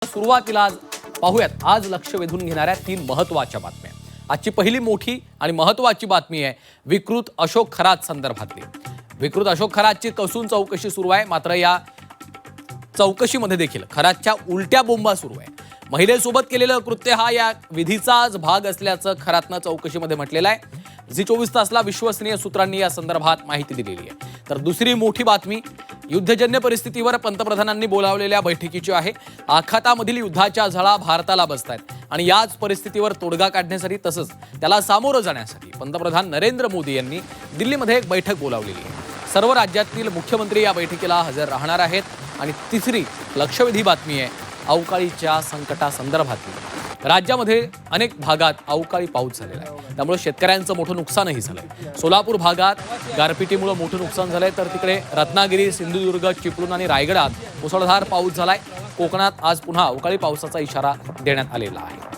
सुरुवातीला पाहूयात आज लक्ष वेधून घेणाऱ्या 3 महत्त्वाच्या बातम्या। आजची पहिली मोठी आणि महत्त्वाची बातमी आहे विकृत अशोक खरात संदर्भातली। विकृत अशोक खरातची कसून चौकशी सुरू आहे, मात्र या चौकशीमध्ये देखील खरातच्या उलट्या बोंबा सुरू आहे। महिलेसोबत केलेलं कृत्य हा या विधीचाच भाग असल्याचं खरातनं चौकशीमध्ये म्हटलेलं आहे। झी 24 तासला विश्वसनीय सूत्रांनी या संदर्भात माहिती दिलेली आहे। तर दुसरी मोठी बातमी युद्धजन्य परिस्थितीवर पंतप्रधानांनी बोलावलेल्या बैठकीची आहे। आखातामधील युद्धाच्या झळा भारताला बसतायत आणि याच परिस्थितीवर तोडगा काढण्यासाठी तसंच त्याला सामोरं जाण्यासाठी पंतप्रधान नरेंद्र मोदी यांनी दिल्लीमध्ये एक बैठक बोलावलेली आहे। सर्व राज्यातील मुख्यमंत्री या बैठकीला हजर राहणार आहेत। आणि तिसरी लक्षवेधी बातमी आहे अवकाळीच्या संकटासंदर्भातली। राज्यामध्ये अनेक भागात अवकाळी पाऊस झालेला आहे, त्यामुळे शेतकऱ्यांचं मोठं नुकसानही झालंय। सोलापूर भागात गारपिटीमुळे मोठं नुकसान झालंय, तर तिकडे रत्नागिरी, सिंधुदुर्ग, चिपळूण आणि रायगडात मुसळधार पाऊस झालाय। कोकणात आज पुन्हा अवकाळी पावसाचा इशारा देण्यात आलेला आहे।